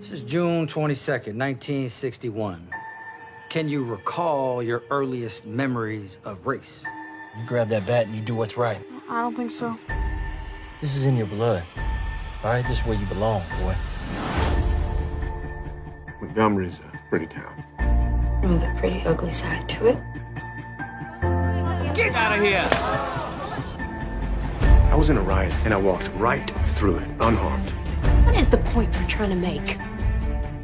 This is June 22nd, 1961. Can you recall your earliest memories of race? You grab that bat and you do what's right. I don't think so. This is in your blood. All right, this is where you belong, boy. Montgomery's a pretty town. With a pretty ugly side to it. Get out of here! I was in a riot and I walked right through it, unharmed. What is the point you're trying to make?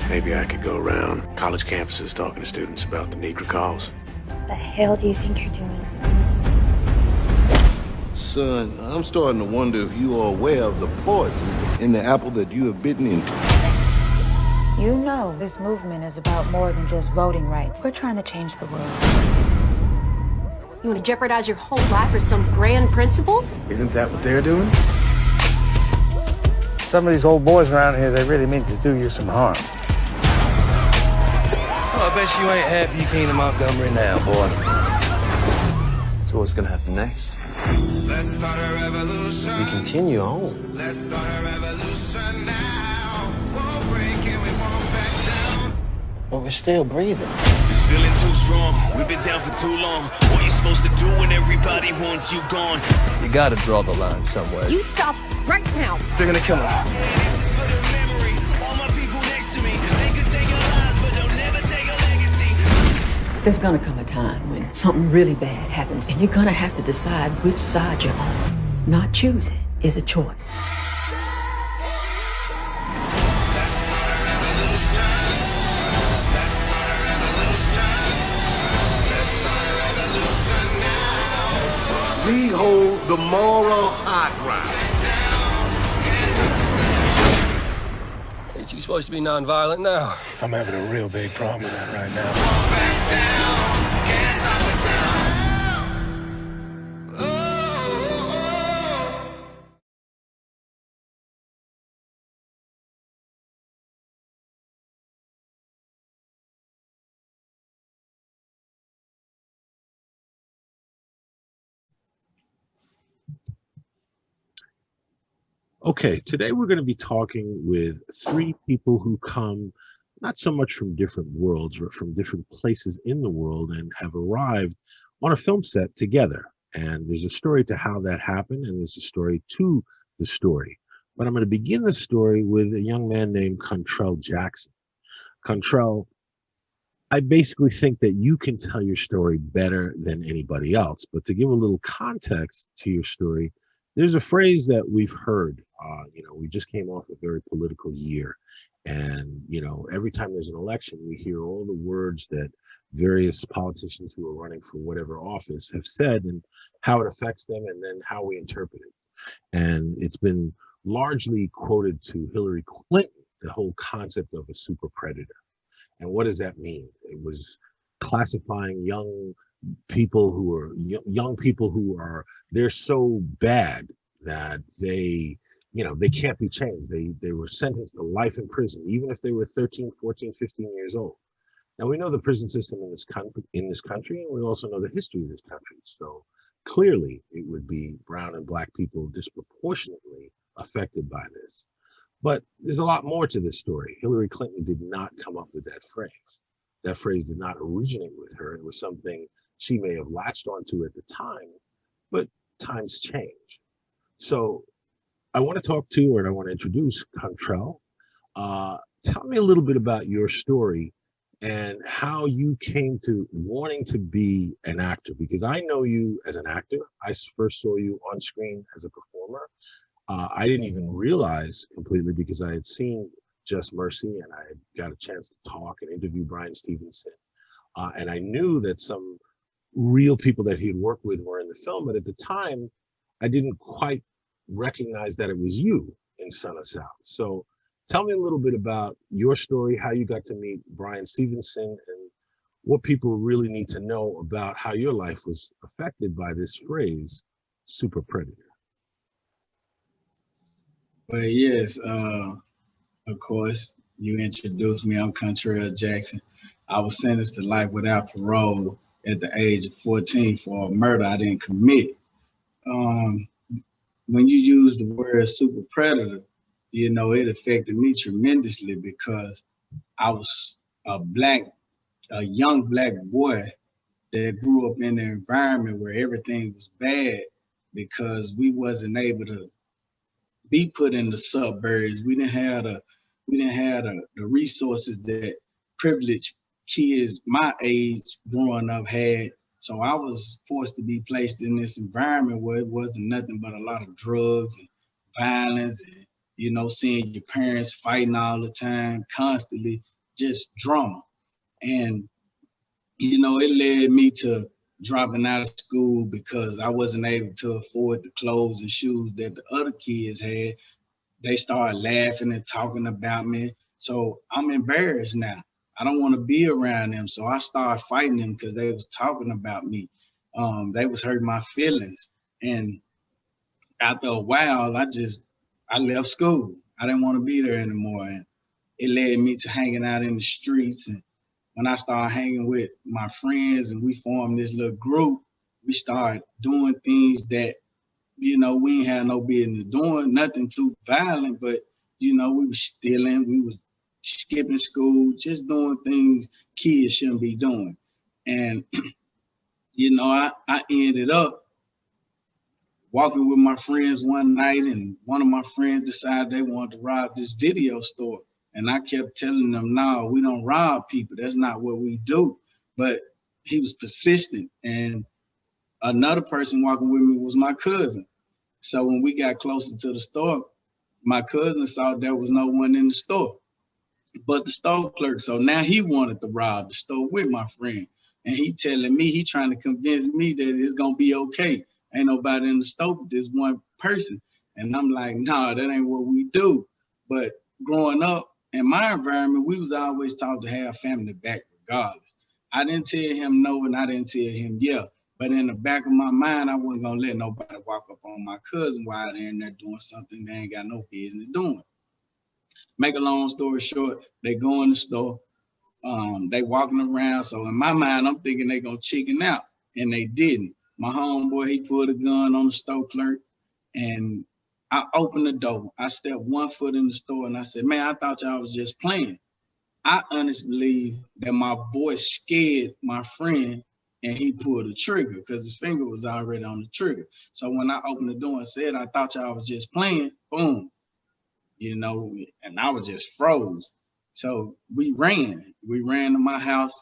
Maybe I could go around college campuses talking to students about the Negro cause. What the hell do you think you're doing? Son, I'm starting to wonder if you are aware of the poison in the apple that you have bitten into. You know this movement is about more than just voting rights. We're trying to change the world. You want to jeopardize your whole life for some grand principle? Isn't that what they're doing? Some of these old boys around here, they really mean to do you some harm. Oh, I bet you ain't happy you came to Montgomery now, boy. So what's gonna happen next? Let's start a revolution. We continue on. Let's start a revolution now. Won't break and we won't back down. But we're still breathing. It's feeling too strong. We've been down for too long. What you supposed to do when everybody wants you gone? You gotta draw the line somewhere. You stop right now. They're gonna kill him. This is for the memory. All my people next to me. They could take our lives, but they'll never take a legacy. There's gonna come a time when something really bad happens, and you're gonna have to decide which side you're on. Not choosing is a choice. We hold the moral high ground. Ain't you supposed to be nonviolent now? I'm having a real big problem with that right now. Okay, today we're going to be talking with three people who come not so much from different worlds, but from different places in the world and have arrived on a film set together. And there's a story to how that happened, and there's a story to the story. But I'm going to begin the story with a young man named Kuntrell Jackson. Kuntrell, I basically think that you can tell your story better than anybody else. But to give a little context to your story, there's a phrase that we've heard. We just came off a very political year. And, every time there's an election, we hear all the words that various politicians who are running for whatever office have said and how it affects them and then how we interpret it. And it's been largely quoted to Hillary Clinton, the whole concept of a super predator. And what does that mean? It was classifying young people who are they're so bad that they can't be changed. They were sentenced to life in prison, even if they were 13, 14, 15 years old. Now we know the prison system in this country, and we also know the history of this country. So clearly it would be brown and black people disproportionately affected by this. But there's a lot more to this story. Hillary Clinton did not come up with that phrase. That phrase did not originate with her. It was something she may have latched onto at the time, but times change. So I want to talk to, and I want to introduce Kuntrell. Tell me a little bit about your story and how you came to wanting to be an actor, because I know you as an actor. I first saw you on screen as a performer. I didn't even realize completely because I had seen Just Mercy and I had got a chance to talk and interview Brian Stevenson. And I knew that some real people that he had worked with were in the film, but at the time, I didn't quite recognize that it was you in Son of South. So tell me a little bit about your story, how you got to meet Brian Stevenson, and what people really need to know about how your life was affected by this phrase, super predator. Well, yes, of course, you introduced me. I'm Kuntrell Jackson. I was sentenced to life without parole at the age of 14 for a murder I didn't commit. When you use the word super predator, you know, it affected me tremendously because I was a young black boy that grew up in an environment where everything was bad because we wasn't able to be put in the suburbs. We didn't have the resources that privileged kids my age growing up had. So I was forced to be placed in this environment where it wasn't nothing but a lot of drugs and violence and, you know, seeing your parents fighting all the time, constantly, just drama. And, you know, it led me to dropping out of school because I wasn't able to afford the clothes and shoes that the other kids had. They started laughing and talking about me. So I'm embarrassed now. I don't want to be around them. So I started fighting them because they was talking about me. They was hurting my feelings. And after a while, I left school. I didn't want to be there anymore. And it led me to hanging out in the streets. And when I started hanging with my friends and we formed this little group, we started doing things that, you know, we ain't had no business doing, nothing too violent, but, you know, we was stealing, we was skipping school, just doing things kids shouldn't be doing. And, you know, I ended up walking with my friends one night, and one of my friends decided they wanted to rob this video store. And I kept telling them, no, we don't rob people. That's not what we do. But he was persistent. And another person walking with me was my cousin. So when we got closer to the store, my cousin saw there was no one in the store but the store clerk. So now he wanted to rob the store with my friend. And he telling me, he trying to convince me that it's going to be okay. Ain't nobody in the store but this one person. And I'm like, nah, that ain't what we do. But growing up in my environment, we was always taught to have family back regardless. I didn't tell him no and I didn't tell him yeah. But in the back of my mind, I wasn't gonna let nobody walk up on my cousin while they're in there doing something they ain't got no business doing. Make a long story short, they go in the store, they walking around. So in my mind, I'm thinking they gonna chicken out, and they didn't. My homeboy, he pulled a gun on the store clerk, and I opened the door. I stepped 1 foot in the store, and I said, man, I thought y'all was just playing. I honestly believe that my voice scared my friend, and he pulled the trigger because his finger was already on the trigger. So when I opened the door and said, I thought y'all was just playing, boom, you know, and I was just froze. So we ran to my house.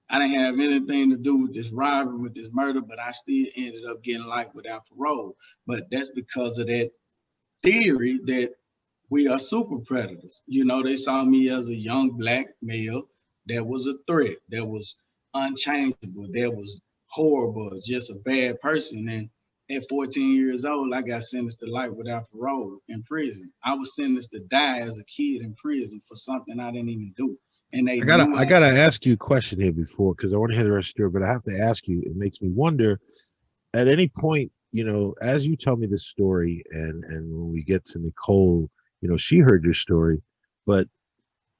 I didn't have anything to do with this robbery, with this murder, but I still ended up getting life without parole. But that's because of that theory that we are super predators. You know, they saw me as a young black male that was a threat, that was unchangeable, that was horrible, just a bad person. And at 14 years old, I got sentenced to life without parole in prison. I was sentenced to die as a kid in prison for something I didn't even do. And I gotta ask you a question here before, because I want to hear the rest of the story, but I have to ask you, it makes me wonder, at any point, you know, as you tell me this story and when we get to Nicole, you know, she heard your story, but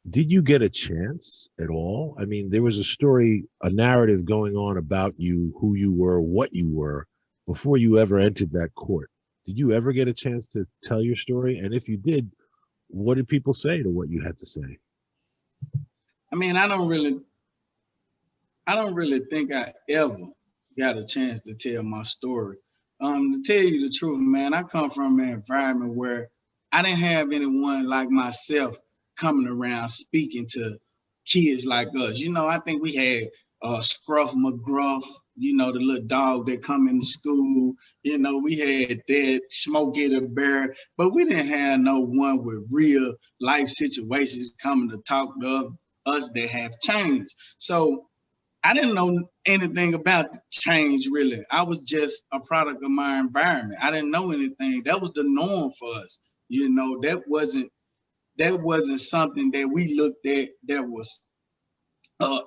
did you get a chance at all? I mean, there was a story, a narrative going on about you, who you were, what you were, before you ever entered that court. Did you ever get a chance to tell your story? And if you did, what did people say to what you had to say? I mean, I don't really think I ever got a chance to tell my story. To tell you the truth, man, I come from an environment where I didn't have anyone like myself coming around speaking to kids like us. You know, I think we had Scruff McGruff, you know, the little dog that come into school. You know, we had that Smokey the Bear, but we didn't have no one with real life situations coming to talk to us that have changed. So I didn't know anything about change, really. I was just a product of my environment. I didn't know anything. That was the norm for us. You know, that wasn't something that we looked at that was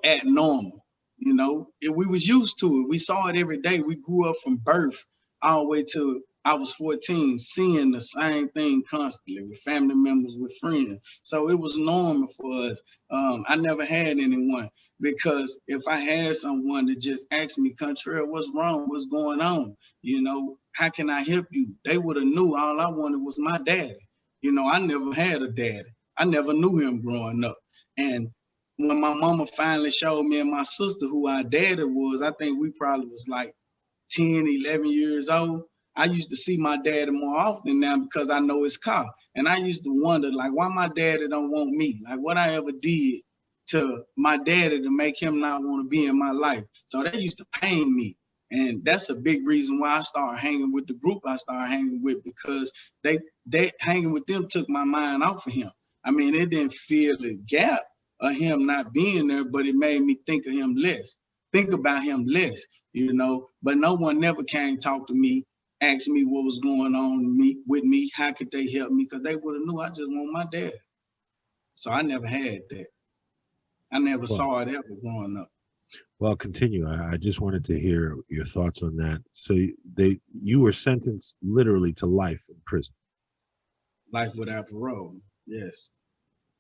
abnormal. You know, we was used to it. We saw it every day. We grew up from birth all the way to I was 14, seeing the same thing constantly with family members, with friends. So it was normal for us. I never had anyone, because if I had someone that just asked me, Kuntrell, what's wrong? What's going on? You know, how can I help you? They would have knew all I wanted was my daddy. You know, I never had a daddy. I never knew him growing up. And when my mama finally showed me and my sister who our daddy was, I think we probably was like 10, 11 years old. I used to see my daddy more often now because I know his car. And I used to wonder, like, why my daddy don't want me? Like, what I ever did to my daddy to make him not want to be in my life. So that used to pain me. And that's a big reason why I started hanging with the group I started hanging with, because they hanging with them took my mind off of him. I mean, it didn't fill the gap of him not being there, but it made me think of him less, think about him less, you know. But no one never came talk to me, asked me what was going on with me, how could they help me, because they would have knew I just want my dad. So I never had that. I never saw it ever growing up. Well, continue. I just wanted to hear your thoughts on that. So you were sentenced literally to life in prison. Life without parole, yes.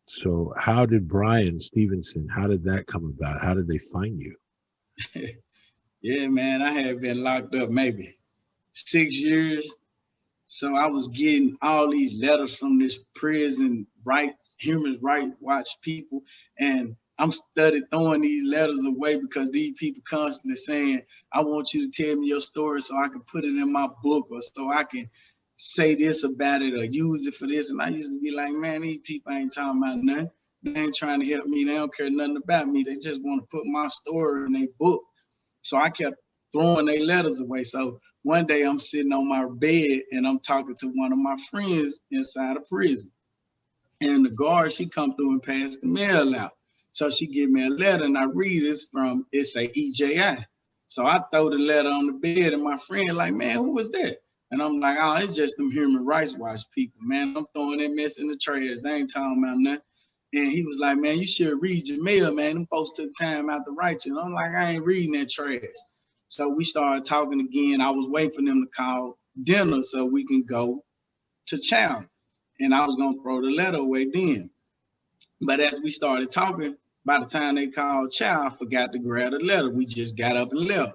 So how did Brian Stevenson, how did that come about? How did they find you? Yeah, man, I had been locked up maybe 6 years. So I was getting all these letters from this prison human rights watch people, and I'm studied throwing these letters away because these people constantly saying, I want you to tell me your story so I can put it in my book, or so I can say this about it or use it for this. And I used to be like, man, these people ain't talking about nothing. They ain't trying to help me. They don't care nothing about me. They just want to put my story in their book. So I kept throwing their letters away. So one day I'm sitting on my bed and I'm talking to one of my friends inside of prison. And the guard, she come through and pass the mail out. So she give me a letter and I read this from, it say EJI. So I throw the letter on the bed and my friend like, man, who was that? And I'm like, oh, it's just them human rights watch people, man. I'm throwing that mess in the trash. They ain't talking about nothing. And he was like, man, you should read your mail, man. Them folks took time out to write you. And I'm like, I ain't reading that trash. So we started talking again. I was waiting for them to call dinner so we can go to chow. And I was going to throw the letter away then. But as we started talking, by the time they called chow, I forgot to grab the letter. We just got up and left.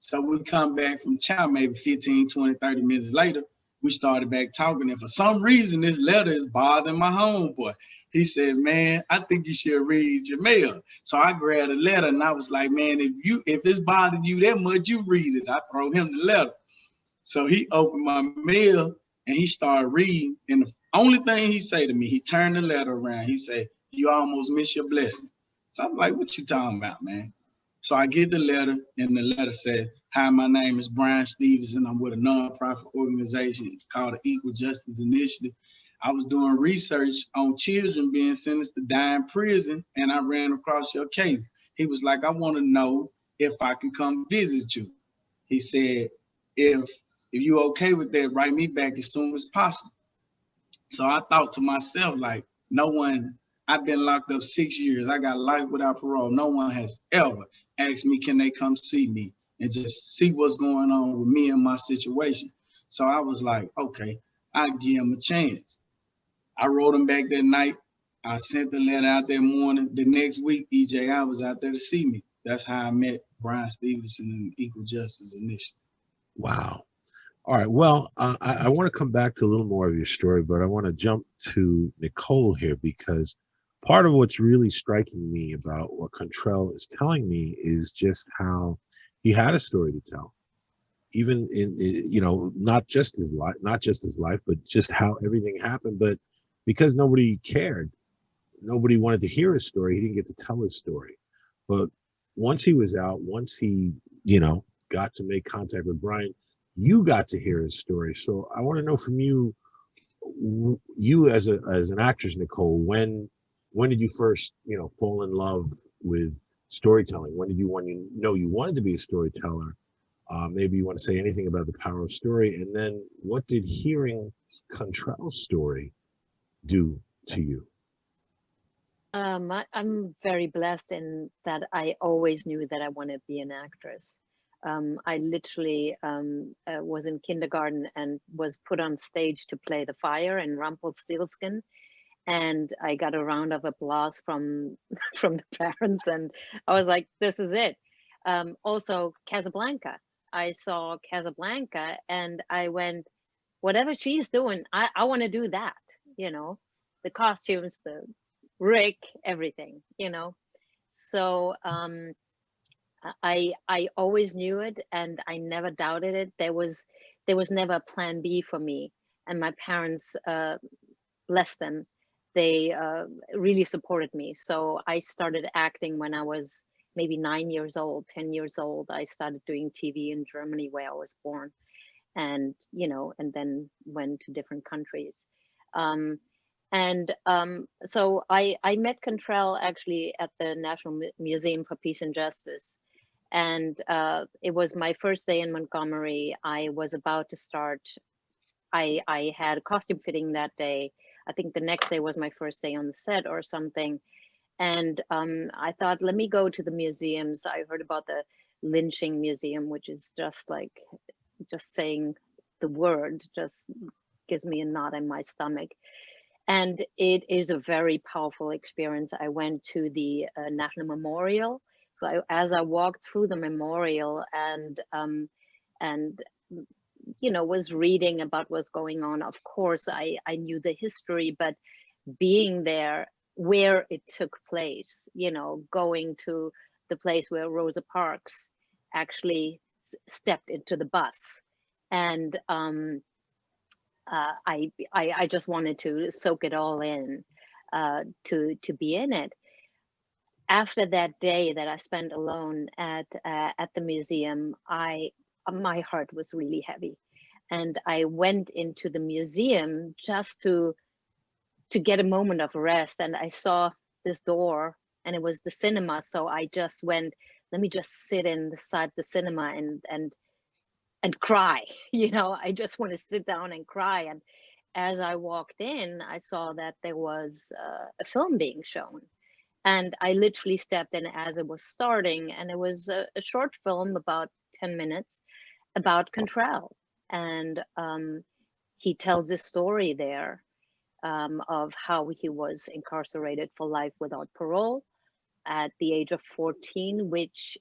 So we come back from chow maybe 15, 20, 30 minutes later. We started back talking. And for some reason, this letter is bothering my homeboy. He said, man, I think you should read your mail. So I grabbed the letter and I was like, man, if it's bothering you that much, you read it. I throw him the letter. So he opened my mail and he started reading. And the only thing he said to me, he turned the letter around. He said, you almost missed your blessing. So I'm like, what you talking about, man? So I get the letter and the letter said, hi, my name is Brian Stevenson. I'm with a nonprofit organization called the Equal Justice Initiative. I was doing research on children being sentenced to die in prison, and I ran across your case. He was like, I want to know if I can come visit you. He said, if you okay with that, write me back as soon as possible. So I thought to myself, like, I've been locked up 6 years. I got life without parole. No one has ever asked me, can they come see me and just see what's going on with me and my situation? So I was like, okay, I'll give him a chance. I wrote him back that night. I sent the letter out that morning. The next week, EJI was out there to see me. That's how I met Brian Stevenson and the Equal Justice Initiative. Wow. All right. Well, I want to come back to a little more of your story, but I want to jump to Nicole here, because part of what's really striking me about what Kuntrell is telling me is just how he had a story to tell. Even in, you know, not just his life, but just how everything happened. But because nobody cared, nobody wanted to hear his story, he didn't get to tell his story. But once he was out, once he, you know, got to make contact with Brian, you got to hear his story. So I want to know from you, as an actress, Nicole, when did you first, you know, fall in love with storytelling? When did you know you wanted to be a storyteller? Maybe you want to say anything about the power of story. And then what did hearing Kuntrell's story do to you? I'm very blessed in that I always knew that I wanted to be an actress. I literally was in kindergarten and was put on stage to play the fire in Rumpelstiltskin. And I got a round of applause from the parents. And I was like, this is it. Also, Casablanca. I saw Casablanca and I went, whatever she's doing, I want to do that. you know, the costumes, the Rick, everything, you know. So I always knew it, and I never doubted it. There was never a plan B for me, and my parents, bless them, they really supported me. So I started acting when I was maybe 9 years old, 10 years old. I started doing TV in Germany, where I was born, and you know, and then went to different countries. So I met Kuntrell actually at the National Museum for Peace and Justice. And it was my first day in Montgomery. I was about to start. I had a costume fitting that day. I think the next day was my first day on the set or something. And I thought, let me go to the museums. I heard about the Lynching Museum, which is just like, just saying the word just gives me a knot in my stomach. And it is a very powerful experience. I went to the National Memorial. So as I walked through the memorial and you know, was reading about what's going on, of course I knew the history, but being there where it took place, you know, going to the place where Rosa Parks actually stepped into the bus, and I just wanted to soak it all in, to be in it. After that day that I spent alone at the museum, my heart was really heavy, and I went into the museum just to get a moment of rest. And I saw this door, and it was the cinema. So I just went, let me just sit inside the cinema and cry. You know, I just want to sit down and cry. And as I walked in, I saw that there was a film being shown. And I literally stepped in as it was starting, and it was a short film, about 10 minutes, about Kuntrell. And he tells this story there of how he was incarcerated for life without parole at the age of 14, which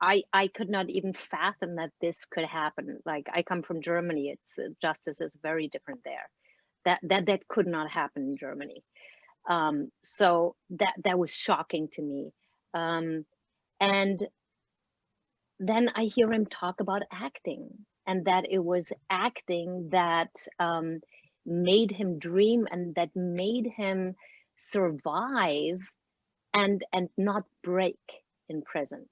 I could not even fathom that this could happen. Like, I come from Germany, it's justice is very different there. That could not happen in Germany. So that was shocking to me. And then I hear him talk about acting, and that it was acting that made him dream, and that made him survive and not break in prison,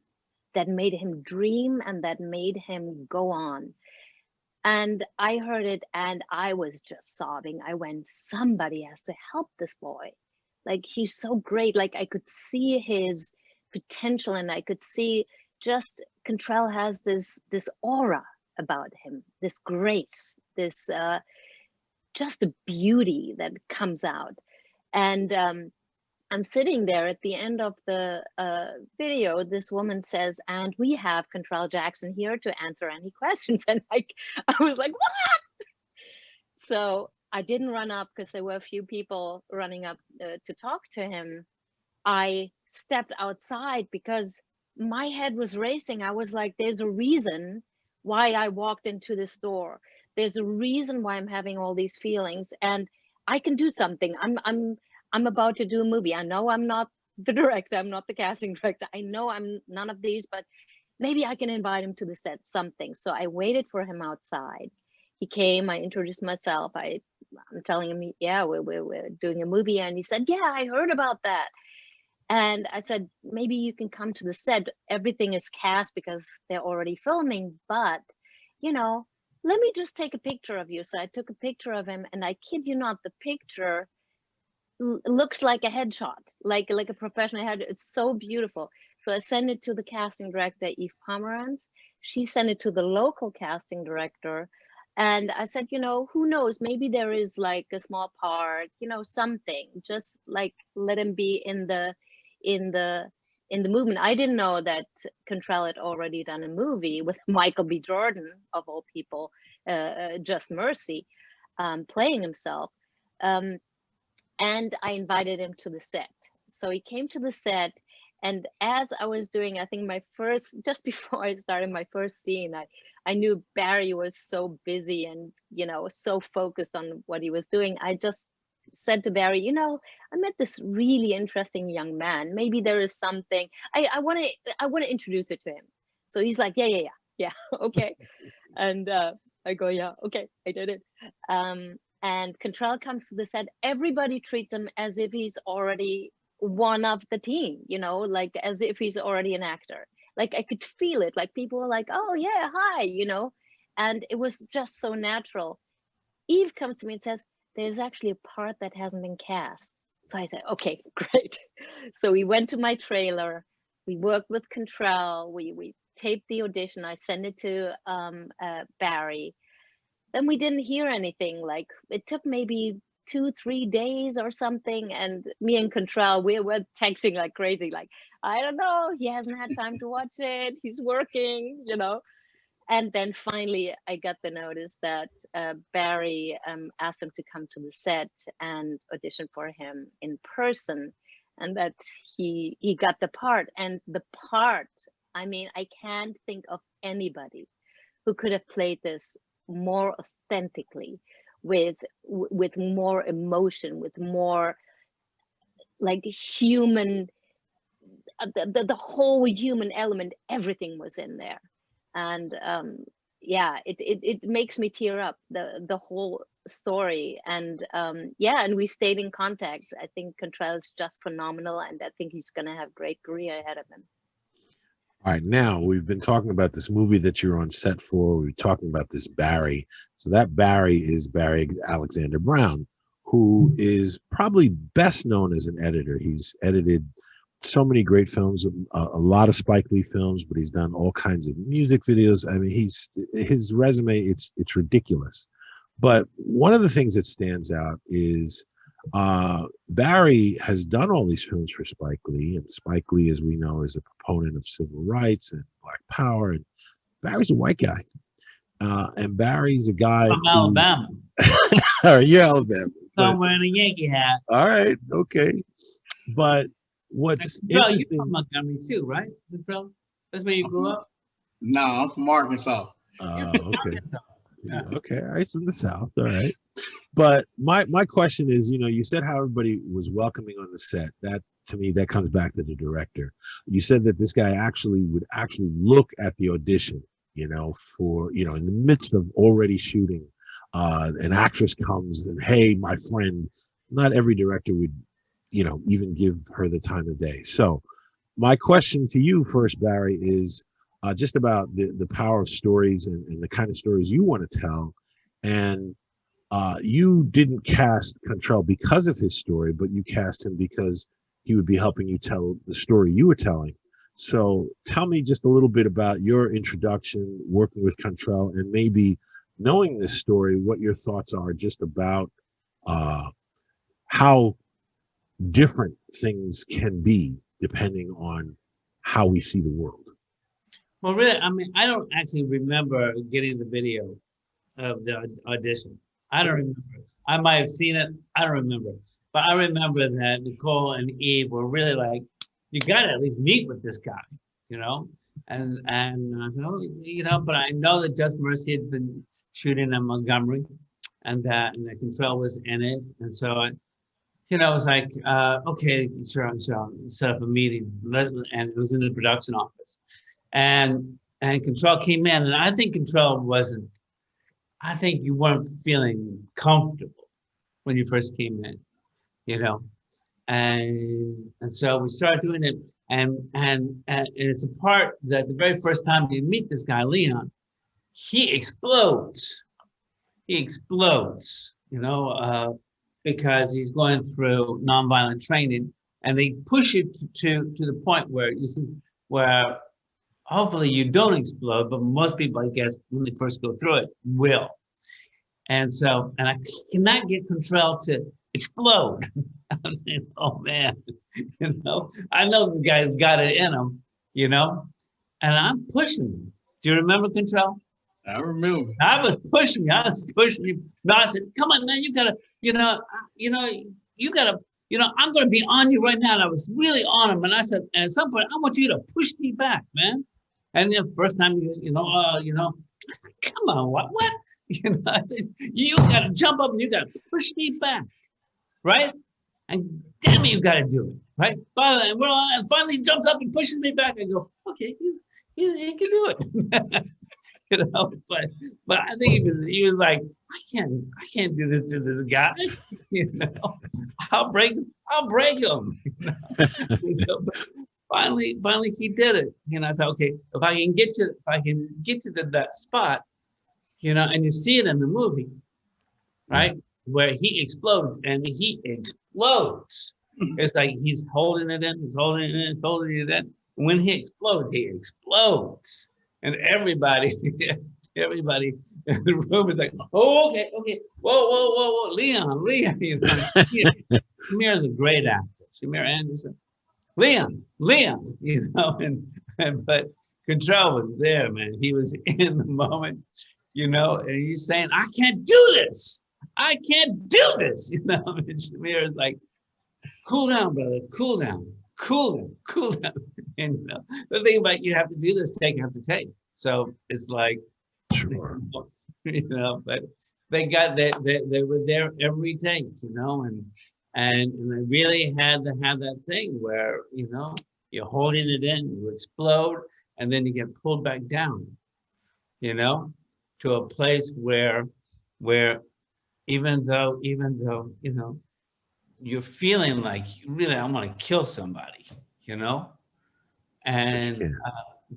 that made him dream, and that made him go on. And I heard it, and I was just sobbing. I went, somebody has to help this boy. Like, he's so great. Like, I could see his potential, and I could see just Kuntrell has this aura about him, this grace, this just a beauty that comes out. And I'm sitting there at the end of the video. This woman says, and we have Kuntrell Jackson here to answer any questions. And I was like, what? So I didn't run up, because there were a few people running up to talk to him. I stepped outside because my head was racing. I was like, there's a reason why I walked into this door. There's a reason why I'm having all these feelings, and I can do something. I'm about to do a movie. I know I'm not the director. I'm not the casting director. I know I'm none of these, but maybe I can invite him to the set, something. So I waited for him outside. He came, I introduced myself. I'm telling him, yeah, we're doing a movie. And he said, yeah, I heard about that. And I said, maybe you can come to the set. Everything is cast because they're already filming, but, you know, let me just take a picture of you. So I took a picture of him, and I kid you not, the picture looks like a headshot, like a professional head. It's so beautiful. So I sent it to the casting director, Eve Pomeranz. She sent it to the local casting director. And I said, you know, who knows, maybe there is like a small part, you know, something, just like let him be in the movement. I didn't know that Kuntrell had already done a movie with Michael B. Jordan, of all people, Just Mercy, playing himself. And I invited him to the set. So he came to the set, and as I was doing, I think just before I started my first scene, I knew Barry was so busy and, you know, so focused on what he was doing. I just said to Barry, you know, I met this really interesting young man. Maybe there is something I want to introduce it to him. So he's like, yeah, okay. And I go, yeah, okay, I did it. And Kuntrell comes to the set. Everybody treats him as if he's already one of the team, you know, like as if he's already an actor. Like I could feel it. Like people were like, oh yeah, hi, you know, and it was just so natural. Eve comes to me and says, there's actually a part that hasn't been cast. So I said, okay, great. So we went to my trailer. We worked with Kuntrell. We taped the audition. I sent it to Barry. Then we didn't hear anything. Like it took maybe 2-3 days or something. And me and Kuntrell, we were texting like crazy. Like, I don't know. He hasn't had time to watch it. He's working, you know. And then finally, I got the notice that Barry asked him to come to the set and audition for him in person, and that he got the part. And the part, I mean, I can't think of anybody who could have played this more authentically, with more emotion, with more like human, the whole human element. Everything was in there. And yeah, it makes me tear up, the whole story. And yeah, and we stayed in contact. I think Kuntrell is just phenomenal, and I think he's going to have a great career ahead of him. All right, now we've been talking about this movie that you're on set for. We're talking about this Barry. So that Barry is Barry Alexander Brown, who is probably best known as an editor. He's edited so many great films, a lot of Spike Lee films, but he's done all kinds of music videos. I mean, his resume, it's ridiculous. But one of the things that stands out is Barry has done all these films for Spike Lee, and Spike Lee, as we know, is a proponent of civil rights and Black Power, and Barry's a white guy. And Barry's a guy from Alabama. All right, you're Alabama. I'm wearing a Yankee hat. All right, okay. But what's Kuntrell, you're from Montgomery too, right? Kuntrell? That's where you grew up? No, I'm from Arkansas. Okay. Yeah. Okay, all right, from the South, all right. But my question is, you know, you said how everybody was welcoming on the set. That, to me, that comes back to the director. You said that this guy would actually look at the audition, you know, for, you know, in the midst of already shooting, an actress comes and, hey, my friend. Not every director would, you know, even give her the time of day. So my question to you first, Barry, is just about the power of stories and the kind of stories you want to tell. And you didn't cast Kuntrell because of his story, but you cast him because he would be helping you tell the story you were telling. So tell me just a little bit about your introduction, working with Kuntrell, and maybe knowing this story, what your thoughts are just about how different things can be depending on how we see the world. Well, really, I mean, I don't actually remember getting the video of the audition. I don't remember. I might have seen it. I don't remember. But I remember that Nicole and Eve were really like, you got to at least meet with this guy, you know? And you know, but I know that Just Mercy had been shooting in Montgomery, and that Kuntrell was in it. And so you know, it was like, okay, sure, set up a meeting, and it was in the production office. And Kuntrell came in, and I think Kuntrell wasn't, I think you weren't feeling comfortable when you first came in, you know. And so we started doing it, and it's a part that the very first time you meet this guy, Leon, he explodes. He explodes, you know, because he's going through nonviolent training, and they push you to the point where you see, where hopefully you don't explode, but most people, I guess, when they first go through it, will. And so, and I cannot get Kuntrell to explode. I was saying, oh man, you know, I know the guy's got it in him, you know, and I'm pushing him. Do you remember Kuntrell? I remember. I was pushing him. No, I said, come on, man, you gotta, you know, I'm gonna be on you right now. And I was really on him. And I said, and at some point, I want you to push me back, man. And the first time, you know, I said, come on, what? You know, I said, you gotta jump up and you gotta push me back, right? And damn it, you got to do it, right? And finally he jumps up and pushes me back. I go, okay, he can do it. You know, but I think he was like, I can't do this to this guy. You know, I'll break him. You know? So, finally he did it. You know, I thought, okay, if I can get you to that spot, you know, and you see it in the movie, right, where he explodes and he explodes. It's like he's holding it in, holding it in. When he explodes, and everybody in the room is like, oh, okay, whoa, Leon, you know, Shamir is a great actor, Shamir Anderson, Leon, you know, but Kuntrell was there, man. He was in the moment, you know, and he's saying, I can't do this, you know, and Shamir is like, cool down, brother, cool down. And you know, the thing about you have to do this take after take. So it's like, sure. You know, but they were there every take, you know, and they really had to have that thing where, you know, you're holding it in, you explode, and then you get pulled back down, you know, to a place where even though, you know, you're feeling like really I want to kill somebody, you know, and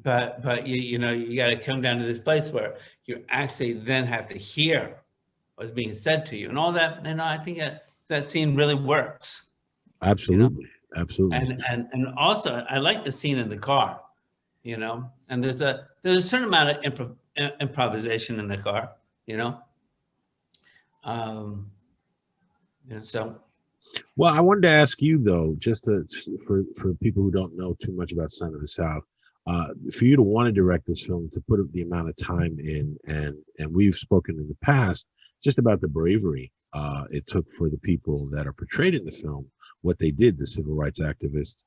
but you know, you got to come down to this place where you actually then have to hear what's being said to you and all that. And I think that scene really works. Absolutely, you know? Absolutely. And also I like the scene in the car, you know, and there's a certain amount of improvisation in the car, you know. And so. Well, I wanted to ask you though, for people who don't know too much about Son of the South, for you to want to direct this film, to put the amount of time in, and we've spoken in the past just about the bravery it took for the people that are portrayed in the film, what they did, the civil rights activists.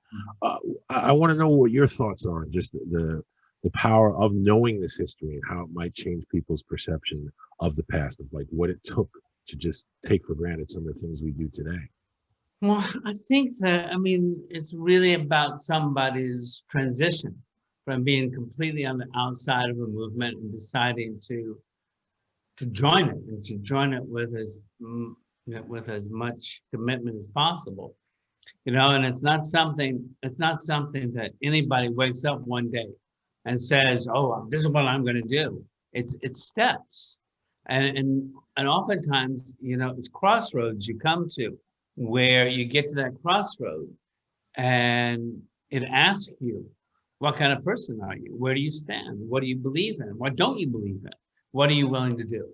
I want to know what your thoughts are on just the power of knowing this history and how it might change people's perception of the past, of like what it took to just take for granted some of the things we do today. Well, I think that, I mean, it's really about somebody's transition from being completely on the outside of a movement and deciding to join it, and to join it with as much commitment as possible, you know. And it's not something that anybody wakes up one day and says, oh, this is what I'm going to do. It's steps, and oftentimes, you know, it's crossroads you come to, where you get to that crossroad and it asks you, what kind of person are you? Where do you stand? What do you believe in? What don't you believe in? What are you willing to do?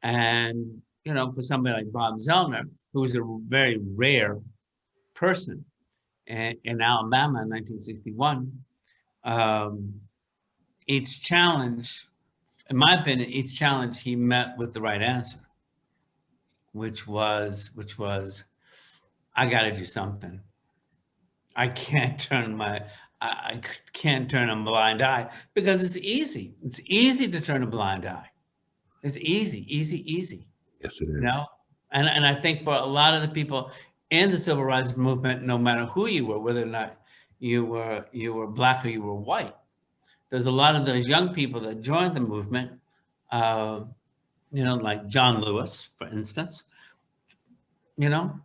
And, you know, for somebody like Bob Zellner, who was a very rare person in Alabama in 1961, each challenge, in my opinion, he met with the right answer, which was, I got to do something. I can't turn a blind eye, because it's easy. It's easy to turn a blind eye. It's easy. Yes, it is. You know, and I think for a lot of the people in the civil rights movement, no matter who you were, whether or not you were black or you were white, there's a lot of those young people that joined the movement. You know, like John Lewis, for instance. You know,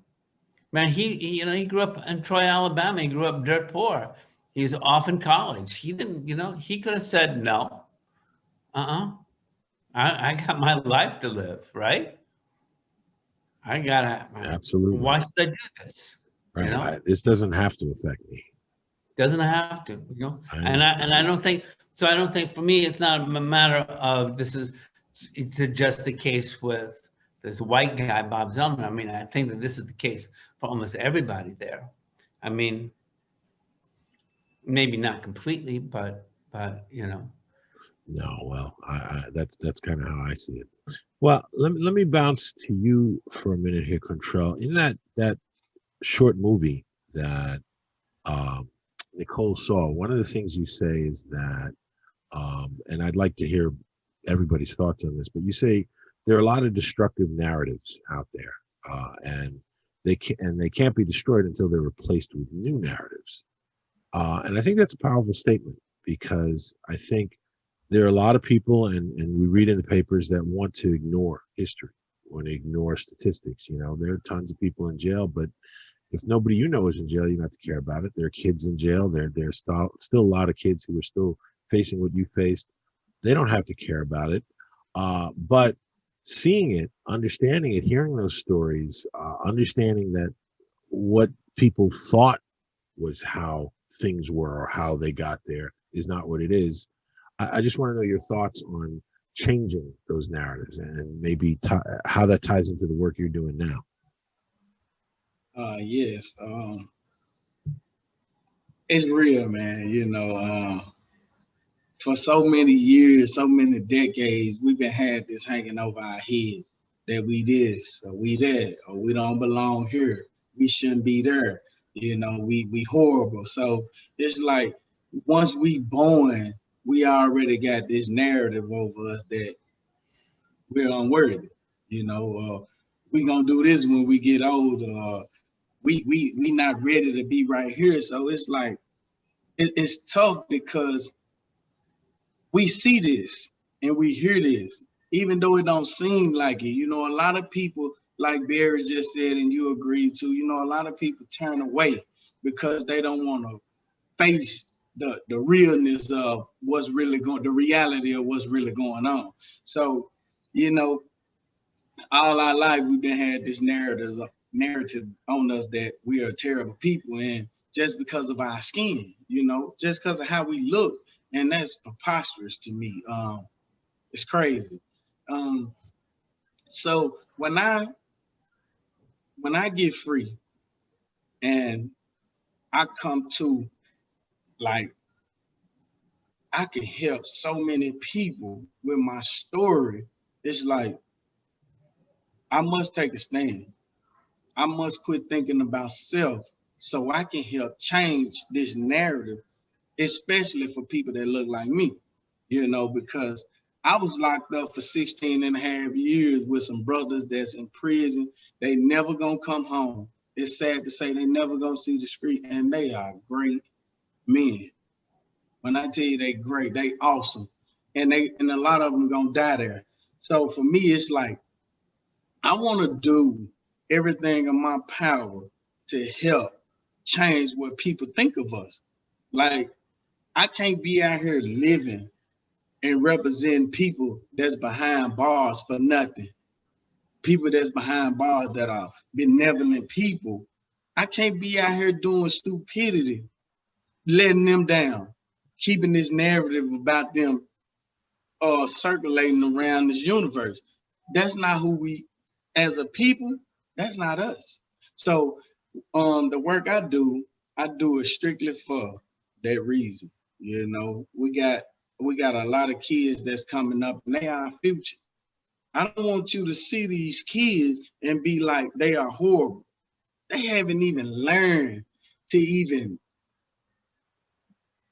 man, he grew up in Troy, Alabama. He grew up dirt poor. He was off in college. He didn't, you know, he could have said no. I got my life to live, right? I gotta. Absolutely. Why should I do this? Right. You know? This doesn't have to affect me. Doesn't have to, you know. And I don't think so. I don't think, for me, it's not a matter of it's just the case with this white guy, Bob Zellner. I mean, I think that this is the case for almost everybody there. I mean, maybe not completely, but you know. No, well, that's kind of how I see it. Well, let me bounce to you for a minute here, Kuntrell. In that short movie that Nicole saw, one of the things you say is that, and I'd like to hear everybody's thoughts on this, but you say there are a lot of destructive narratives out there, and they can't be destroyed until they're replaced with new narratives. And I think that's a powerful statement, because I think there are a lot of people, and we read in the papers, that want to ignore history, want to ignore statistics. You know, there are tons of people in jail, but if nobody you know is in jail, you don't have to care about it. There are kids in jail. There's still a lot of kids who are still facing what you faced. They don't have to care about it. But seeing it, understanding it, hearing those stories, understanding that what people thought was how things were or how they got there is not what it is. I just want to know your thoughts on changing those narratives, and maybe how that ties into the work you're doing now. Yes. It's real, man. You know, for so many years, so many decades, we've been had this hanging over our head that we this or we that, or we don't belong here. We shouldn't be there. You know, we horrible. So it's like once we born, we already got this narrative over us that we're unworthy. You know, we gonna do this when we get older. We not ready to be right here. So it's like it's tough because we see this and we hear this, even though it don't seem like it. You know, a lot of people, like Barry just said, and you agreed to, you know, a lot of people turn away because they don't want to face the realness of what's really going, the reality of what's really going on. So, you know, all our life we've been had this narrative on us that we are terrible people, and just because of our skin, you know, just because of how we look. And that's preposterous to me. It's crazy. So when I get free and I come to, like, I can help so many people with my story, it's like I must take a stand. I must quit thinking about self so I can help change this narrative, especially for people that look like me, you know, because I was locked up for 16 and a half years with some brothers that's in prison. They never gonna come home. It's sad to say they never gonna see the street, and they are great men. When I tell you they great, they awesome. And a lot of them gonna die there. So for me, it's like, I wanna do everything in my power to help change what people think of us. Like, I can't be out here living and representing people that's behind bars for nothing. People that's behind bars that are benevolent people. I can't be out here doing stupidity, letting them down, keeping this narrative about them circulating around this universe. That's not who we, as a people, that's not us. So the work I do it strictly for that reason. You know, we got a lot of kids that's coming up, and they are our future. I don't want you to see these kids and be like, they are horrible. They haven't even learned to even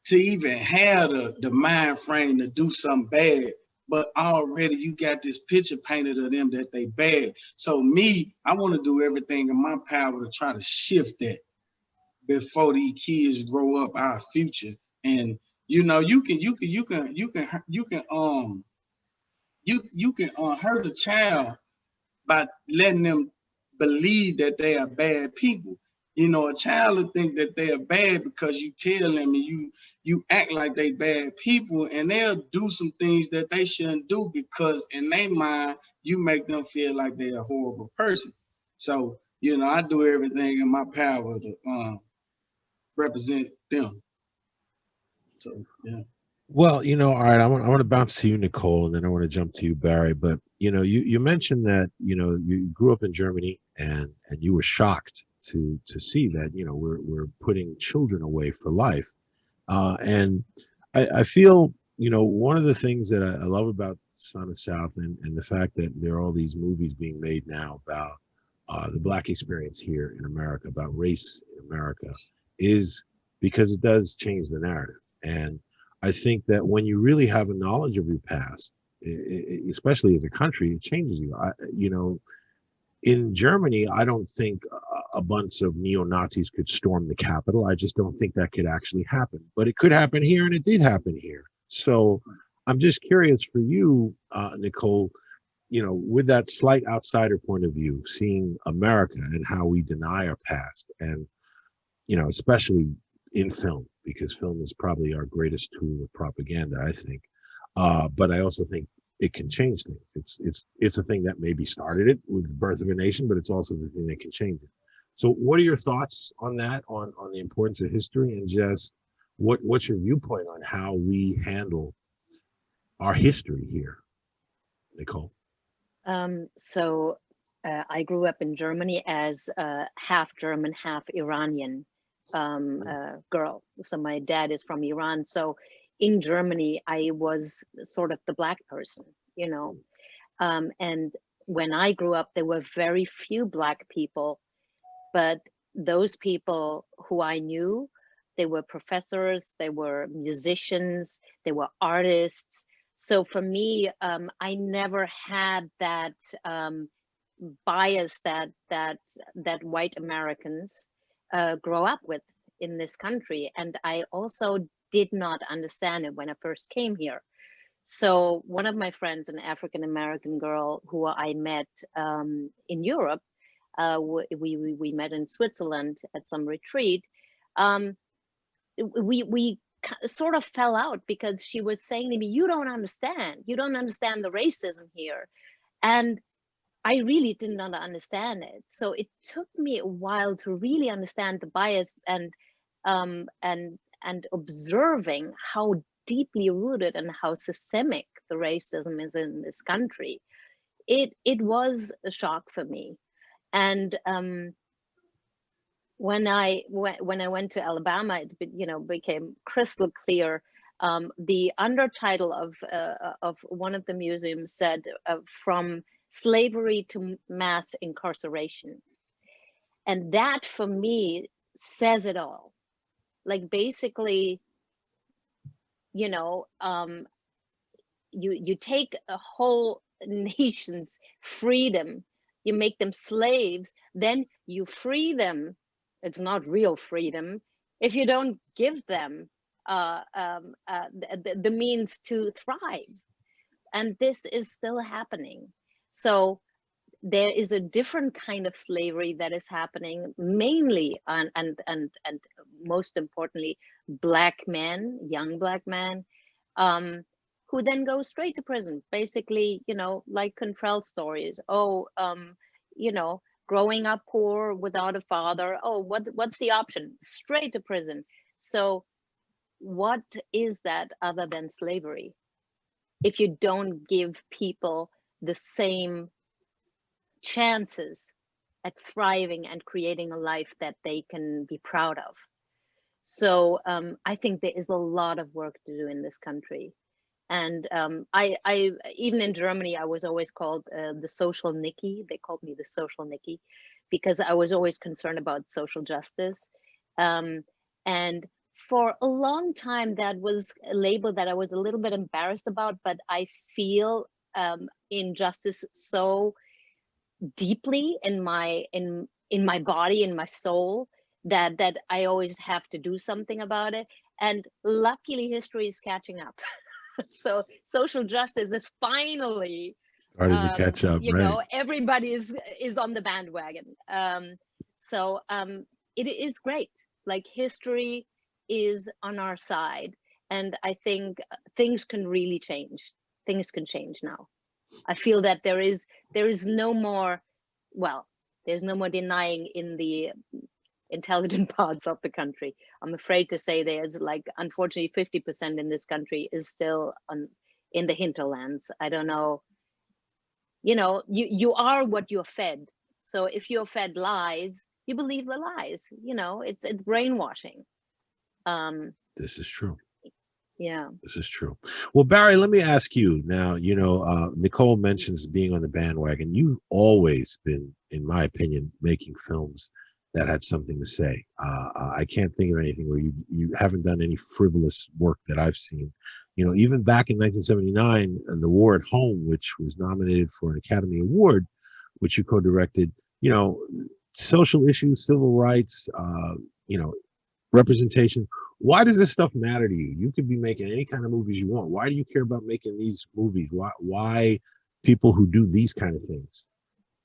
have the mind frame to do something bad, but already you got this picture painted of them that they bad. So me, I want to do everything in my power to try to shift that before these kids grow up our future. And you know, you can hurt a child by letting them believe that they are bad people. You know, a child will think that they are bad because you tell them and you act like they bad people, and they'll do some things that they shouldn't do because in their mind you make them feel like they're a horrible person. So, you know, I do everything in my power to represent them. So, yeah. Well, you know, all right, I want to bounce to you, Nicole, and then I want to jump to you, Barry. But, you know, you mentioned that, you know, you grew up in Germany and you were shocked to see that, you know, we're putting children away for life. And I feel, you know, one of the things that I love about Son of South and the fact that there are all these movies being made now about the Black experience here in America, about race in America, is because it does change the narrative. And I think that when you really have a knowledge of your past, especially as a country, it changes you. You know, in Germany, I don't think a bunch of neo-Nazis could storm the Capitol. I just don't think that could actually happen. But it could happen here, and it did happen here. So I'm just curious for you, Nicole, you know, with that slight outsider point of view, seeing America and how we deny our past, and, you know, especially in film, because film is probably our greatest tool of propaganda, I think. But I also think it can change things. It's a thing that maybe started it with the birth of a nation, but it's also the thing that can change it. So what are your thoughts on that, on the importance of history, and just what's your viewpoint on how we handle our history here, Nicole? I grew up in Germany as a half German, half Iranian girl. So my dad is from Iran. So in Germany, I was sort of the Black person, you know. And when I grew up, there were very few Black people, but those people who I knew, they were professors, they were musicians, they were artists. So for me, I never had that bias that white Americans grow up with in this country. And I also did not understand it when I first came here. So one of my friends, an African-American girl who I met in Europe, we met in Switzerland at some retreat. We sort of fell out because she was saying to me, you don't understand the racism here. And I really did not understand it. So it took me a while to really understand the bias and observing how deeply rooted and how systemic the racism is in this country. It was a shock for me. And when I went to Alabama, it became crystal clear. The undertitle of one of the museums said from slavery to mass incarceration, and that for me says it all. Like basically, you take a whole nation's freedom, you make them slaves, then you free them. It's not real freedom if you don't give them the means to thrive. And this is still happening. So there is a different kind of slavery that is happening, mainly and most importantly, Black men, young Black men, who then go straight to prison. Basically, like Kuntrell stories. Growing up poor without a father. Oh, what's the option? Straight to prison. So what is that other than slavery? If you don't give people the same chances at thriving and creating a life that they can be proud of. So I think there is a lot of work to do in this country. And I even in Germany, I was always called the social Nikki. They called me the social Nikki because I was always concerned about social justice. And for a long time, that was a label that I was a little bit embarrassed about, but I feel injustice so deeply in my body, in my soul, that I always have to do something about it. And luckily, history is catching up. So social justice is finally starting to catch up. Everybody is on the bandwagon. It is great. Like history is on our side, and I think things can really change. Things can change now. I feel that there is no more. Well, there's no more denying in the intelligent parts of the country. I'm afraid to say there's unfortunately 50% in this country is still in the hinterlands. I don't know. You are what you're fed. So if you're fed lies, you believe the lies. It's brainwashing. This is true. Yeah, this is true. Well, Barry, let me ask you now. Nicole mentions being on the bandwagon. You've always been, in my opinion, making films that had something to say. I can't think of anything where you haven't done any frivolous work that I've seen. Even back in 1979, in The War at Home, which was nominated for an Academy Award, which you co-directed, social issues, civil rights, representation. Why does this stuff matter to you? You could be making any kind of movies you want. Why do you care about making these movies? Why people who do these kind of things?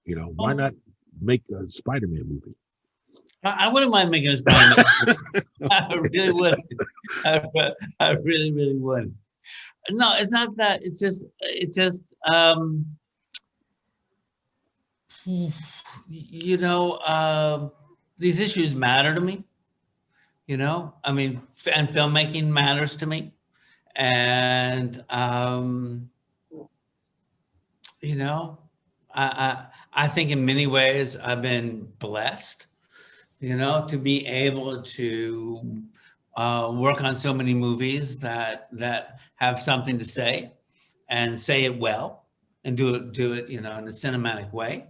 Why not make a Spider-Man movie? I wouldn't mind making a Spider-Man movie. I really would. I really, really would. No, it's not that. It's just these issues matter to me. I mean, and filmmaking matters to me. And, I think in many ways I've been blessed, to be able to work on so many movies that have something to say and say it well and do it, in a cinematic way.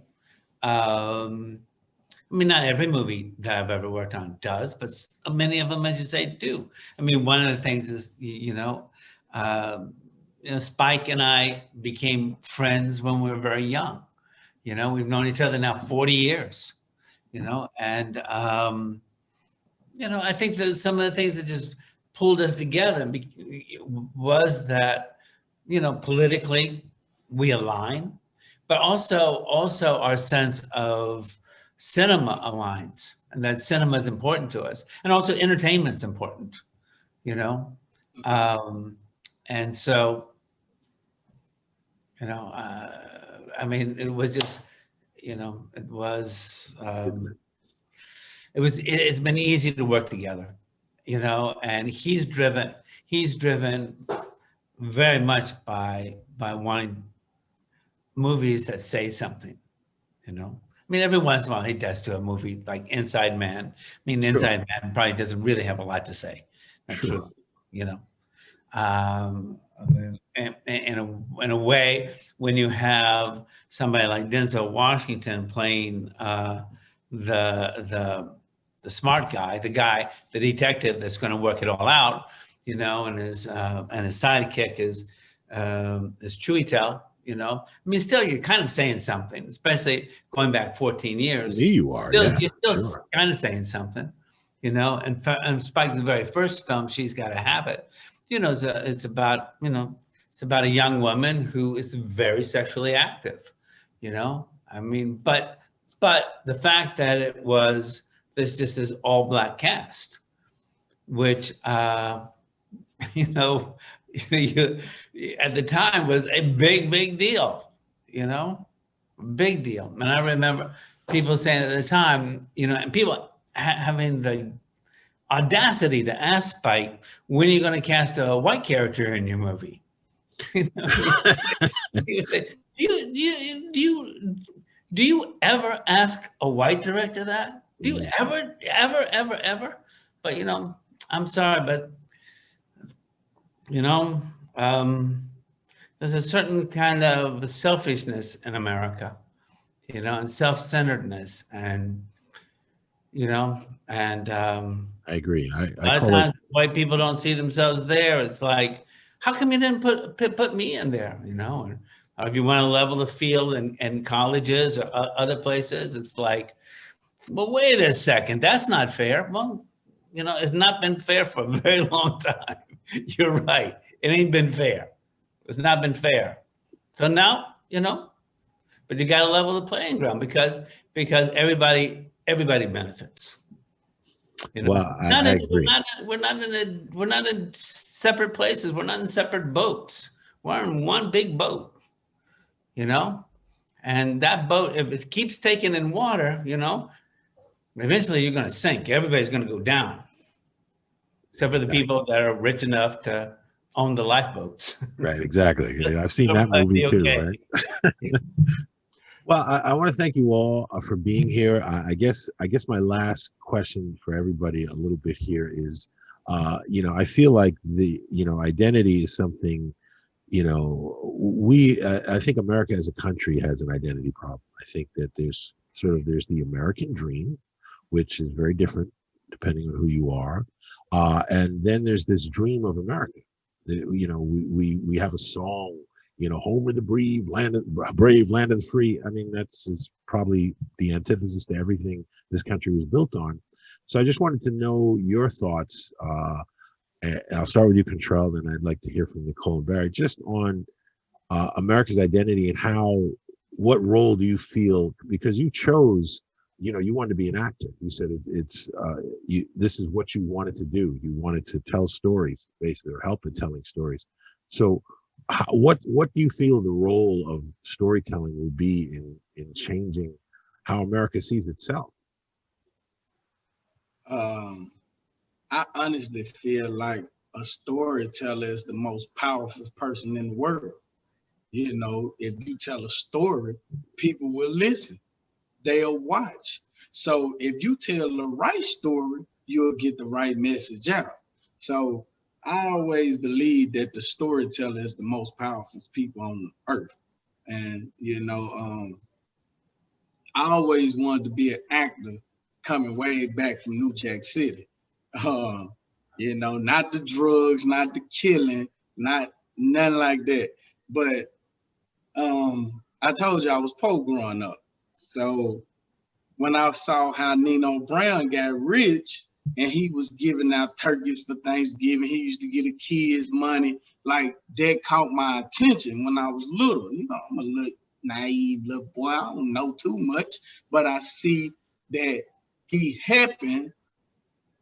I mean, not every movie that I've ever worked on does, but many of them, as you say, do. I mean, one of the things is, Spike and I became friends when we were very young. We've known each other now 40 years, and, I think that some of the things that just pulled us together was that, politically we align, but also our sense of cinema aligns, and that cinema is important to us, and also entertainment's important, and so, I mean, it was just, it's been easy to work together, and he's driven very much by wanting movies that say something, I mean, every once in a while he does to a movie like Inside Man. I mean, sure. Inside Man probably doesn't really have a lot to say. That's sure. True, in a way, when you have somebody like Denzel Washington playing the smart guy, the detective that's going to work it all out, and his sidekick is Chewie. I mean, still, you're kind of saying something, especially going back 14 years. You are, you're still kind of saying something, and Spike's very first film, She's Gotta Have It, it's about a young woman who is very sexually active, I mean, but the fact that it was this all black cast, which, at the time was a big deal, big deal. And I remember people saying at the time, and people having the audacity to ask Spike, when are you going to cast a white character in your movie? He would say, do you ever ask a white director that? Do you ever? But, I'm sorry, but there's a certain kind of selfishness in America, and self-centeredness, and I agree. I call it, white people don't see themselves there. It's like, how come you didn't put me in there? Or if you want to level the field in colleges or other places, it's like, well, wait a second, that's not fair. Well, it's not been fair for a very long time. You're right. It ain't been fair. It's not been fair. So now, but you got to level the playing ground because everybody benefits. Well, I agree. We're not in separate places. We're not in separate boats. We're in one big boat, and that boat, if it keeps taking in water, eventually you're going to sink. Everybody's going to go down. Except for the people that are rich enough to own the lifeboats. Right, exactly. I've seen that movie too, right? Well, I want to thank you all for being here. I guess my last question for everybody a little bit here is, I feel like the, identity is something, I think America as a country has an identity problem. I think that there's the American dream, which is very different depending on who you are. And then there's this dream of America. We have a song home of the brave, land of the free. I mean, that's is probably the antithesis to everything this country was built on. So I just wanted to know your thoughts. And I'll start with you, Kuntrell, then I'd like to hear from Nicole and Barry, just on America's identity and what role do you feel, because you chose, you wanted to be an actor. You said this is what you wanted to do. You wanted to tell stories, basically, or help in telling stories. So what do you feel the role of storytelling will be in changing how America sees itself? I honestly feel like a storyteller is the most powerful person in the world. If you tell a story, people will listen. They'll watch. So if you tell the right story, you'll get the right message out. So I always believe that the storyteller is the most powerful people on earth. And, I always wanted to be an actor coming way back from New Jack City. Not the drugs, not the killing, not nothing like that. But I told you I was poor growing up. So when I saw how Nino Brown got rich and he was giving out turkeys for Thanksgiving, he used to get the kids money, like that caught my attention when I was little. I'm a little naive little boy, I don't know too much, but I see that he helping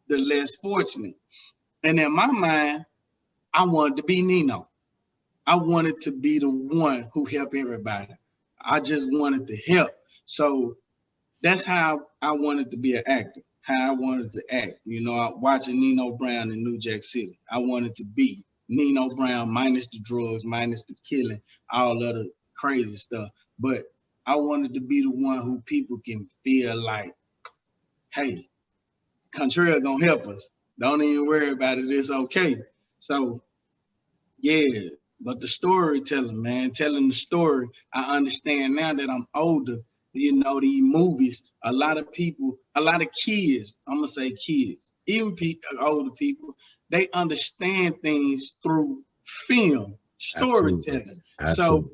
the less fortunate. And in my mind, I wanted to be Nino. I wanted to be the one who helped everybody. I just wanted to help. So that's how I wanted to be an actor, how I wanted to act. Watching Nino Brown in New Jack City, I wanted to be Nino Brown minus the drugs, minus the killing, all other crazy stuff. But I wanted to be the one who people can feel like, hey, Kuntrell gonna help us. Don't even worry about it, it's okay. So yeah, but the storytelling, man, telling the story, I understand now that I'm older, these movies, a lot of kids, I'm gonna say kids, even older people, they understand things through film, storytelling. Absolutely. So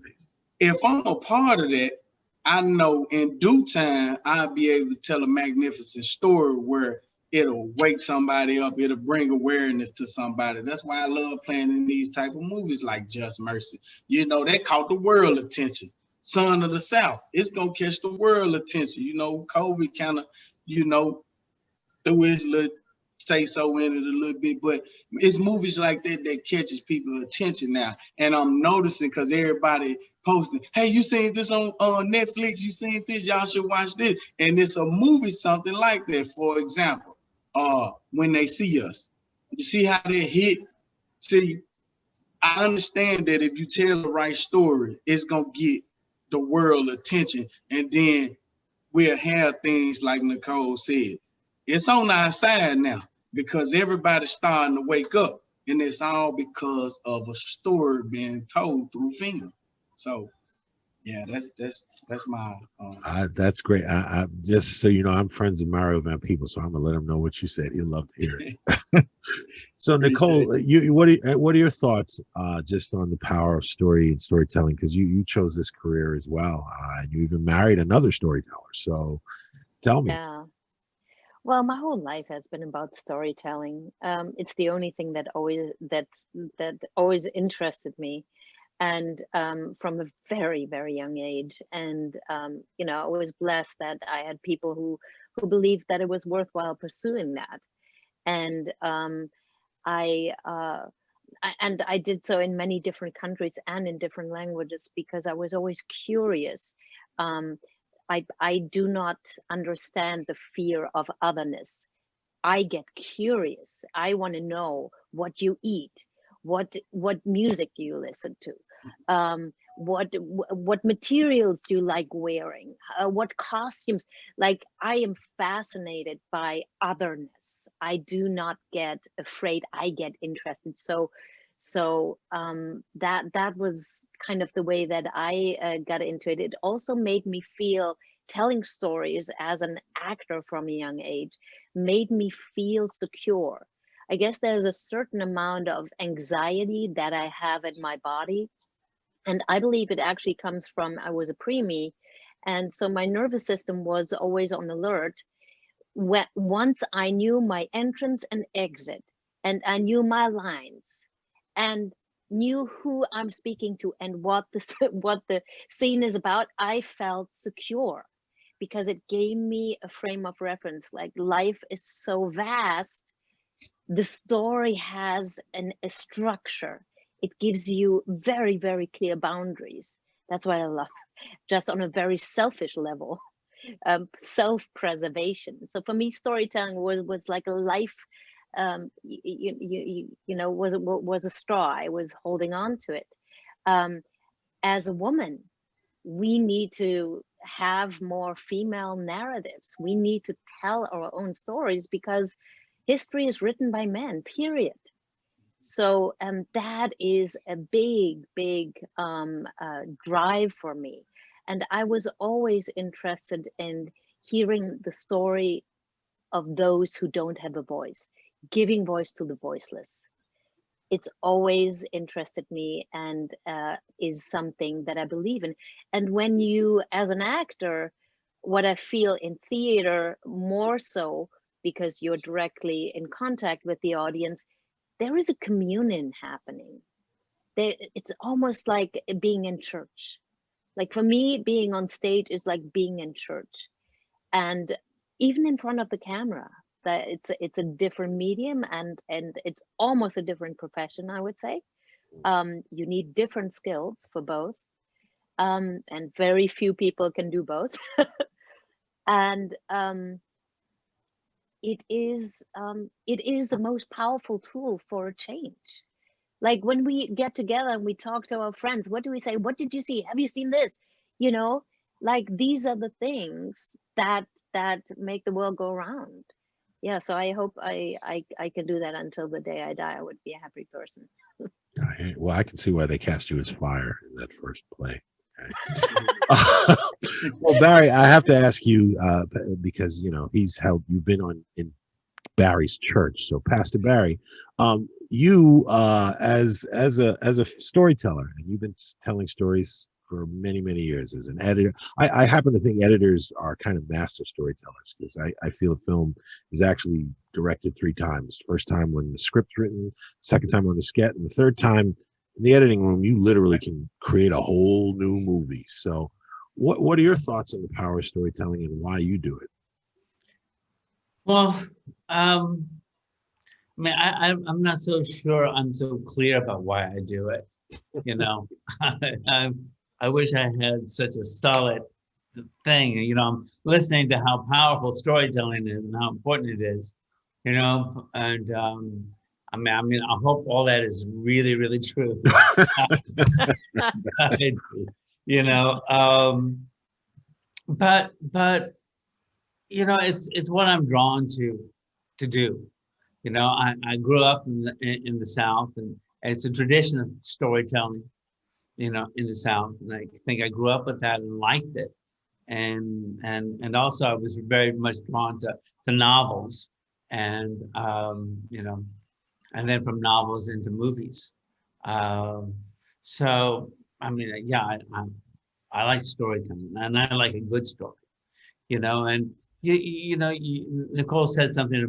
if I'm a part of that, I know in due time, I'll be able to tell a magnificent story where it'll wake somebody up, it'll bring awareness to somebody. That's why I love playing in these type of movies like Just Mercy. They caught the world attention. Son of the South, it's gonna catch the world attention. COVID kind of, threw his little say-so in it a little bit, but it's movies like that that catches people's attention now. And I'm noticing because everybody posting, hey, you seen this on Netflix? You seen this? Y'all should watch this. And it's a movie, something like that. For example, When They See Us. You see how they hit? See, I understand that if you tell the right story, it's gonna get the world attention, and then we'll have things like Nicole said. It's on our side now because everybody's starting to wake up, and it's all because of a story being told through film. So yeah, that's my that's great. I just so you know, I'm friends with Mario Van Peebles, so I'm gonna let him know what you said. He'll love to hear it. So Nicole, what are your thoughts just on the power of story and storytelling? Because you chose this career as well, and you even married another storyteller. So tell me. Yeah. Well, my whole life has been about storytelling. It's the only thing that always interested me, and from a very, very young age. And I was blessed that I had people who believed that it was worthwhile pursuing that. And I did so in many different countries and in different languages because I was always curious. I do not understand the fear of otherness. I get curious. I want to know what you eat, what music do you listen to, what materials do you like wearing, what costumes. Like, I am fascinated by otherness. I do not get afraid. I get interested. So that was kind of the way that I got into it. It also made me feel, telling stories as an actor from a young age made me feel secure. I guess there's a certain amount of anxiety that I have in my body And I believe it actually comes from, I was a preemie, and so my nervous system was always on alert. Once I knew my entrance and exit, and I knew my lines, and knew who I'm speaking to and what the scene is about, I felt secure, because it gave me a frame of reference. Like, life is so vast. The story has a structure. It gives you very, very clear boundaries. That's why I love it. Just on a very selfish level, self-preservation. So for me, storytelling was like a life, you know, was a straw. I was holding on to it. As a woman, we need to have more female narratives. We need to tell our own stories, because history is written by men, period. So that is a big, big drive for me. And I was always interested in hearing the story of those who don't have a voice, giving voice to the voiceless. It's always interested me, and is something that I believe in. And when you, as an actor, what I feel in theater more so, because you're directly in contact with the audience, there is a communion happening. It's almost like being in church. Like, for me, being on stage is like being in church, and even in front of the camera. That it's a different medium, and it's almost a different profession, I would say. You need different skills for both, and very few people can do both. And it is the most powerful tool for a change. Like, when we get together and we talk to our friends, what do we say? What did you see? Have you seen this? You know, like, these are the things that make the world go round. Yeah, so I hope I can do that until the day I die. I would be a happy person. Well, I can see why they cast you as fire in that first play. Okay. Well, Barry, I have to ask you, because, you know, you've been in Barry's church. So, Pastor Barry, you as a storyteller, and you've been telling stories for many, many years as an editor. I happen to think editors are kind of master storytellers, because I feel a film is actually directed 3 times. First time when the script's written, second time on the sketch, and the third time in the editing room, you literally can create a whole new movie. So what are your thoughts on the power of storytelling and why you do it? Well, I mean, I'm not so sure I'm so clear about why I do it. You know, I wish I had such a solid thing. You know, I'm listening to how powerful storytelling is and how important it is, you know, and I mean, I hope all that is really, really true. You know, but you know, it's what I'm drawn to do. You know, I grew up in the South, and it's a tradition of storytelling, you know, in the South, and I think I grew up with that and liked it, and also I was very much drawn to novels, and you know, and then from novels into movies. So I mean, yeah, I like storytelling, and I like a good story, you know. And you know, Nicole said something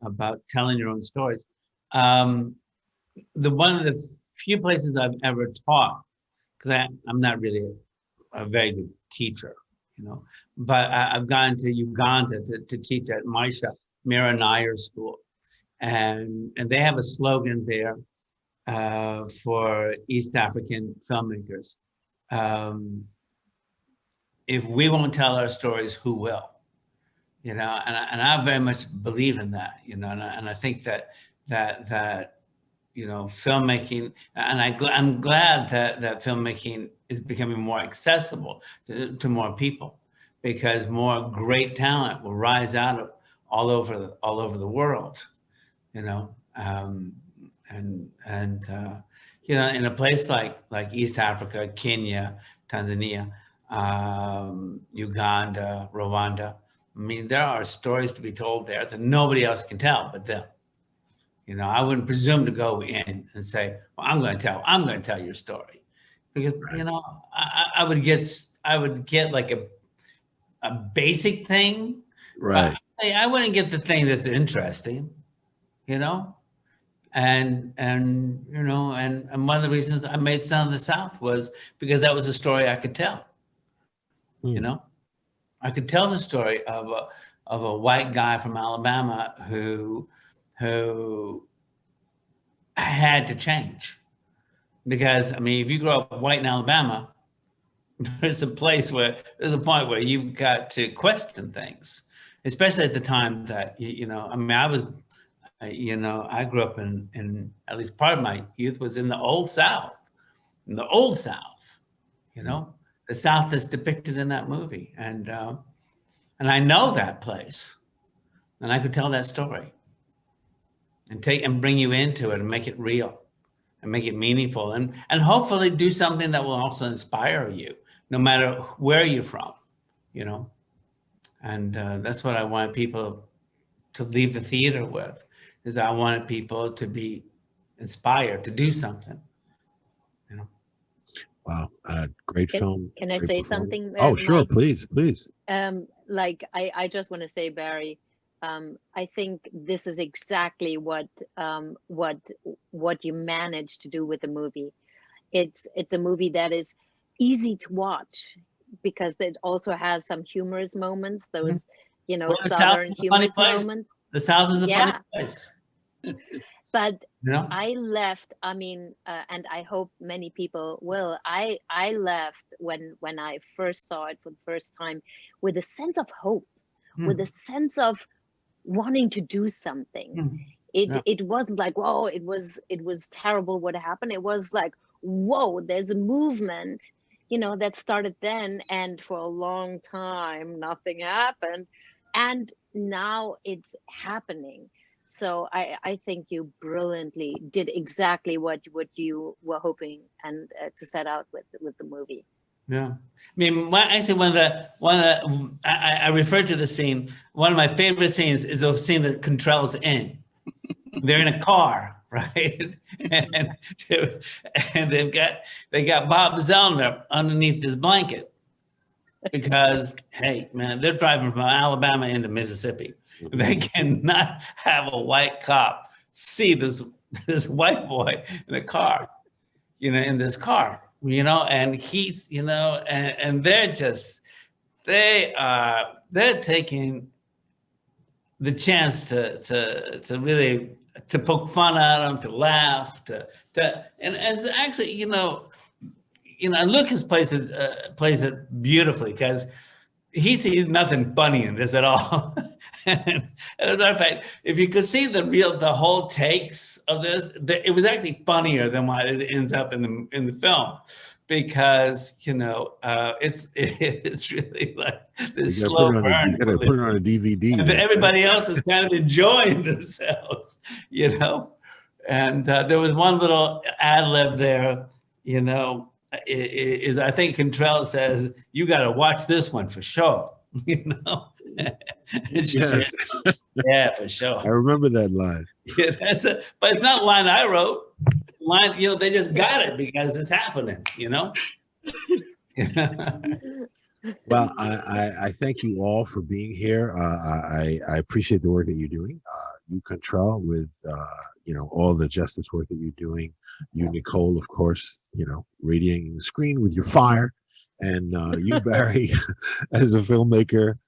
about telling your own stories. One of the few places I've ever taught, because I'm not really a very good teacher, you know, but I've gone to Uganda to teach at Maisha Mira Nair School, and they have a slogan there for East African filmmakers: if we won't tell our stories, who will? You know, and I very much believe in that, you know, and I think that you know, filmmaking, and I'm glad that filmmaking is becoming more accessible to more people, because more great talent will rise out of all over the world, you know, and you know, in a place like East Africa, Kenya, Tanzania, Uganda, Rwanda. I mean, there are stories to be told there that nobody else can tell but them. You know, I wouldn't presume to go in and say, well, I'm going to tell your story. because you know I would get like a basic thing, right? I wouldn't get the thing that's interesting, you know. And you know, and one of the reasons I made Son of the South was because that was a story I could tell. You know, I could tell the story of a white guy from Alabama who had to change. Because I mean, if you grow up white in Alabama, there's a point where you've got to question things, especially at the time that you know. I mean, I grew up in at least part of my youth was in the Old South, you know, the South that's depicted in that movie. And I know that place, and I could tell that story and bring you into it and make it real and make it meaningful and hopefully do something that will also inspire you, no matter where you're from, you know. And that's what I want people to leave the theater with. Is I wanted people to be inspired to do something, you know. Wow, great film. Can I say something? Oh, sure, Mike? please. Like I just want to say, Barry, I think this is exactly what you managed to do with the movie. It's a movie that is easy to watch because it also has some humorous moments. Those, you know, Southern humorous moments. The South is a funny place. But you know? I left, I mean, and I hope many people will, I left when I first saw it for the first time with a sense of hope, with a sense of wanting to do something. It wasn't like, whoa, it was terrible what happened. It was like, whoa, there's a movement, you know, that started then, and for a long time nothing happened. And now it's happening. So I think you brilliantly did exactly what you were hoping and to set out with the movie. Yeah, I mean, actually, I referred to the scene. One of my favorite scenes is a scene that Kuntrell's in. They're in a car, right? and they got Bob Zellner underneath this blanket. Because, hey, man, they're driving from Alabama into Mississippi. They cannot have a white cop see this white boy in a car, you know, in this car, you know, and he's, you know, and they're taking the chance to really poke fun at him, to laugh, and actually, you know, and Lucas plays it beautifully because he sees nothing funny in this at all. And as a matter of fact, if you could see the whole takes of this, it was actually funnier than what it ends up in the film, because you know it's really like this slow burn. You gotta put it on a DVD. And everybody else is kind of enjoying themselves, you know. And there was one little ad lib there, you know. Is I think Kuntrell says, you got to watch this one for sure, you know. Yes. Yeah, for sure. I remember that line. Yeah, but it's not a line I wrote. Line, you know, they just got it because it's happening, you know. Well, I thank you all for being here. I appreciate the work that you're doing. You, Kuntrell, with you know, all the justice work that you're doing. You, Nicole, of course, you know, radiating the screen with your fire, and you, Barry, as a filmmaker.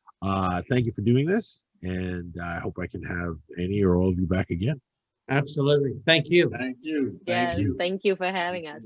Thank you for doing this, and I hope I can have any or all of you back again. Absolutely. Thank you. Thank you. Yes, thank you for having us.